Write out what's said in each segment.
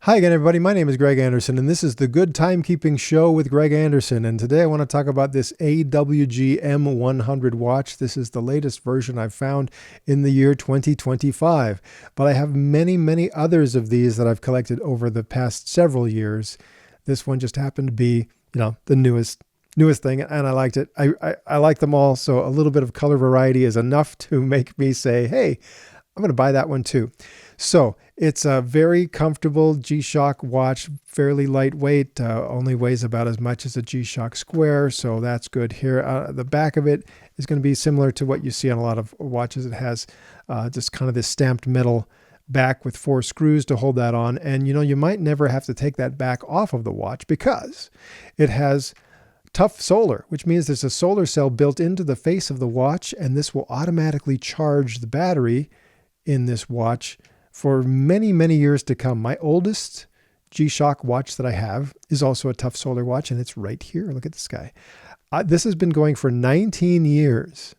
Hi again, everybody. My name is Greg Anderson, and this is the Good Timekeeping Show with Greg Anderson. And today I want to talk about this AWG-M100 watch. This is the latest version I've found in the year 2025. But I have many, many others of these that I've collected over the past several years. This one just happened to be, the newest thing, and I liked it. I like them all, so a little bit of color variety is enough to make me say, hey, I'm going to buy that one too. So it's a very comfortable G-Shock watch, fairly lightweight, only weighs about as much as a G-Shock Square, so that's good here. The back of it is going to be similar to what you see on a lot of watches. It has just kind of this stamped metal back with 4 screws to hold that on, and you might never have to take that back off of the watch because it has tough solar, which means there's a solar cell built into the face of the watch, and this will automatically charge the battery in this watch for many, many years to come. My oldest G-Shock watch that I have is also a tough solar watch, and it's right here. Look at this guy. This has been going for 19 years.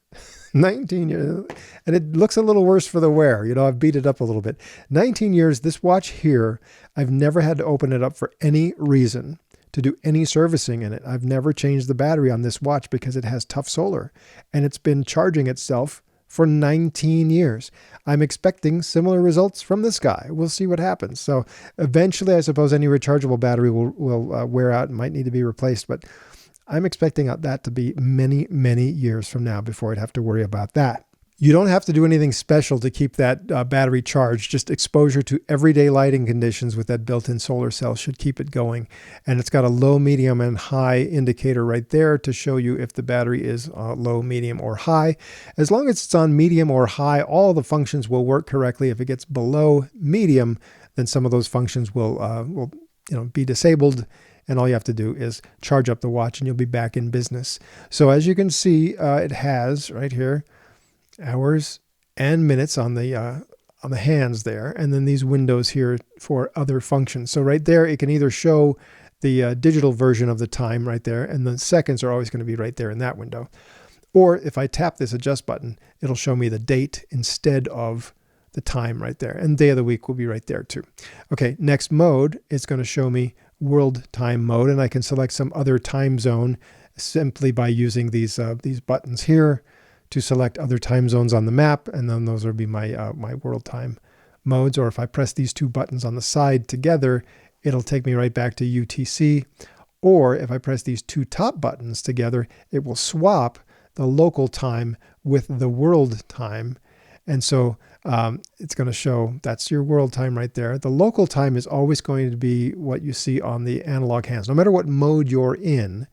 19 years. And it looks a little worse for the wear. I've beat it up a little bit. 19 years, this watch here, I've never had to open it up for any reason to do any servicing in it. I've never changed the battery on this watch because it has tough solar, and it's been charging itself for 19 years. I'm expecting similar results from this guy. We'll see what happens. So eventually, I suppose any rechargeable battery will wear out and might need to be replaced, but I'm expecting that to be many, many years from now before I'd have to worry about that. You don't have to do anything special to keep that battery charged. Just exposure to everyday lighting conditions with that built-in solar cell should keep it going. And it's got a low, medium, and high indicator right there to show you if the battery is low, medium, or high. As long as it's on medium or high, all the functions will work correctly. If it gets below medium, then some of those functions will be disabled. And all you have to do is charge up the watch and you'll be back in business. So as you can see, it has right here hours and minutes on the hands there, and then these windows here for other functions. So right there, it can either show the digital version of the time right there, and the seconds are always going to be right there in that window. Or if I tap this adjust button, it'll show me the date instead of the time right there, and day of the week will be right there too. Okay, next mode, it's going to show me world time mode, and I can select some other time zone simply by using these buttons here to select other time zones on the map, and then those will be my my world time modes. Or if I press these 2 buttons on the side together, it'll take me right back to UTC. Or if I press these 2 top buttons together, it will swap the local time with the world time. And so it's going to show that's your world time right there. The local time is always going to be what you see on the analog hands. No matter what mode you're in,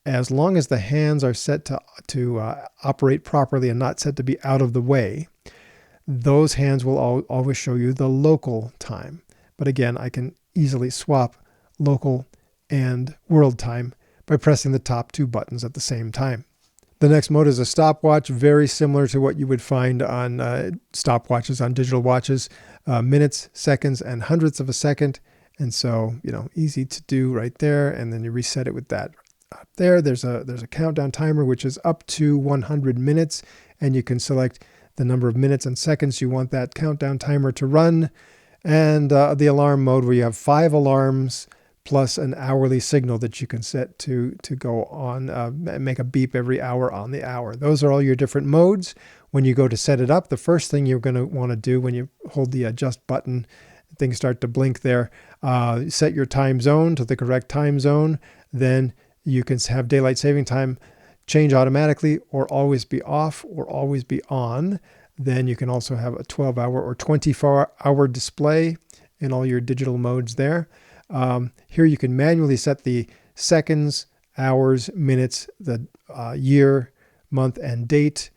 as long as the hands are set to operate properly and not set to be out of the way, those hands will always show you the local time. But again, I can easily swap local and world time by pressing the top 2 buttons at the same time. The next mode is a stopwatch, very similar to what you would find on stopwatches on digital watches, minutes, seconds, and hundredths of a second. And so, easy to do right there. And then you reset it with that. Up there, there's a countdown timer, which is up to 100 minutes, and you can select the number of minutes and seconds you want that countdown timer to run. And the alarm mode, where you have 5 alarms plus an hourly signal that you can set to go on, make a beep every hour on the hour. Those are all your different modes. When you go to set it up, the first thing you're going to want to do when you hold the adjust button, things start to blink there. Set your time zone to the correct time zone. Then you can have daylight saving time change automatically, or always be off, or always be on. Then you can also have a 12-hour or 24-hour display in all your digital modes there. Here you can manually set the seconds, hours, minutes, the year, month, and date.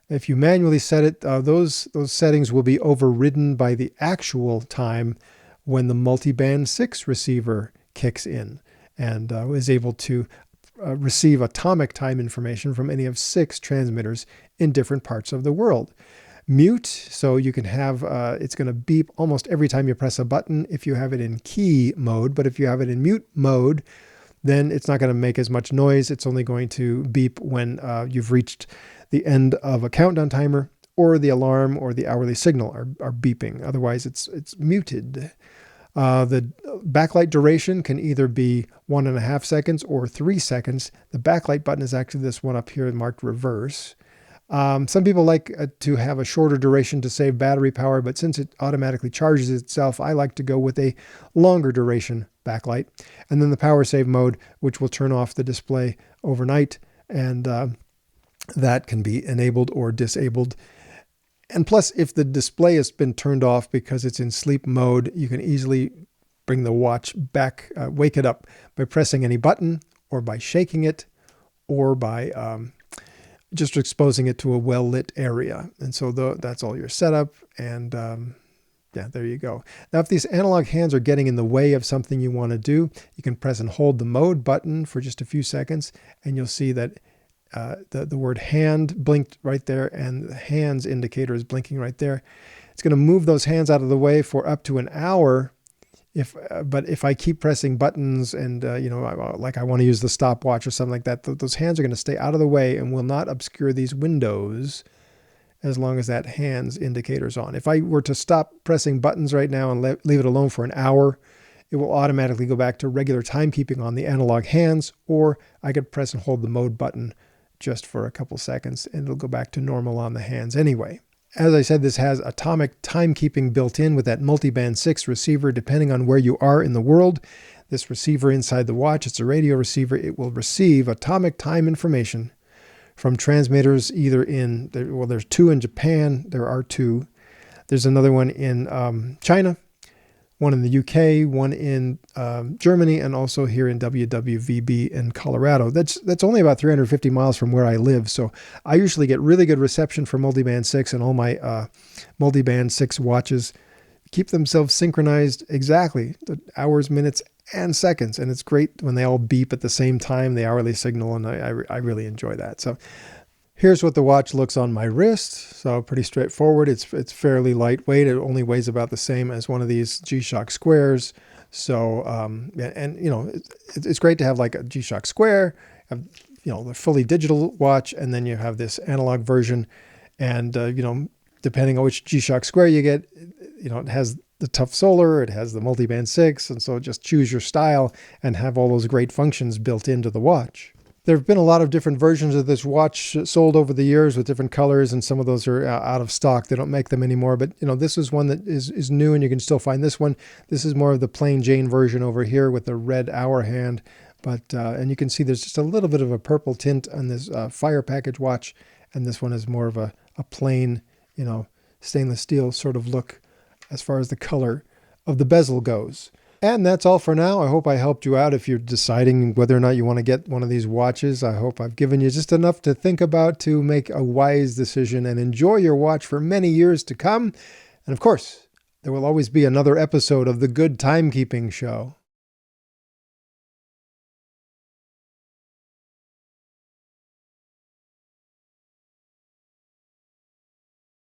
If you manually set it, those settings will be overridden by the actual time when the Multiband 6 receiver kicks in and is able to receive atomic time information from any of 6 transmitters in different parts of the world. Mute, so you can have, it's going to beep almost every time you press a button if you have it in key mode, but if you have it in mute mode, then it's not going to make as much noise. It's only going to beep when you've reached the end of a countdown timer, or the alarm or the hourly signal are beeping. Otherwise, it's muted. The backlight duration can either be 1.5 seconds or 3 seconds. The backlight button is actually this one up here marked reverse. Some people like to have a shorter duration to save battery power, but since it automatically charges itself, I like to go with a longer duration backlight. And then the power save mode, which will turn off the display overnight, and that can be enabled or disabled. And plus, if the display has been turned off because it's in sleep mode, you can easily bring the watch back, wake it up by pressing any button, or by shaking it, or by just exposing it to a well-lit area. And so that's all your setup. And yeah, there you go. Now, if these analog hands are getting in the way of something you want to do, you can press and hold the mode button for just a few seconds, and you'll see that the word hand blinked right there, and the hands indicator is blinking right there. It's going to move those hands out of the way for up to an hour. But if I keep pressing buttons and, like I want to use the stopwatch or something like that, those hands are going to stay out of the way and will not obscure these windows as long as that hands indicator is on. If I were to stop pressing buttons right now and leave it alone for an hour, it will automatically go back to regular timekeeping on the analog hands, or I could press and hold the mode button just for a couple seconds and it'll go back to normal on the hands anyway. As I said, this has atomic timekeeping built in with that multiband 6 receiver. Depending on where you are in the world, this receiver inside the watch, it's a radio receiver. It will receive atomic time information from transmitters either in, well, there's 2 in Japan. There are 2. There's another one in China, one in the UK, one in Germany, and also here in WWVB in Colorado. That's only about 350 miles from where I live, so I usually get really good reception for Multiband 6, and all my Multiband 6 watches keep themselves synchronized exactly, the hours, minutes, and seconds, and it's great when they all beep at the same time, the hourly signal, and I really enjoy that. So here's what the watch looks on my wrist. So pretty straightforward. It's fairly lightweight. It only weighs about the same as one of these G-Shock squares. So, and you know, it's great to have like a G-Shock square, have, you know, the fully digital watch, and then you have this analog version. And, you know, depending on which G-Shock square you get, you know, it has the tough solar, it has the multiband 6. And so just choose your style and have all those great functions built into the watch. There have been a lot of different versions of this watch sold over the years with different colors, and some of those are out of stock. They don't make them anymore, but you know, this is one that is new, and you can still find this one. This is more of the plain Jane version over here with the red hour hand, but and you can see there's just a little bit of a purple tint on this fire package watch, and this one is more of a plain, you know, stainless steel sort of look as far as the color of the bezel goes. And that's all for now. I hope I helped you out if you're deciding whether or not you want to get one of these watches. I hope I've given you just enough to think about to make a wise decision and enjoy your watch for many years to come. And of course, there will always be another episode of The Good Timekeeping Show.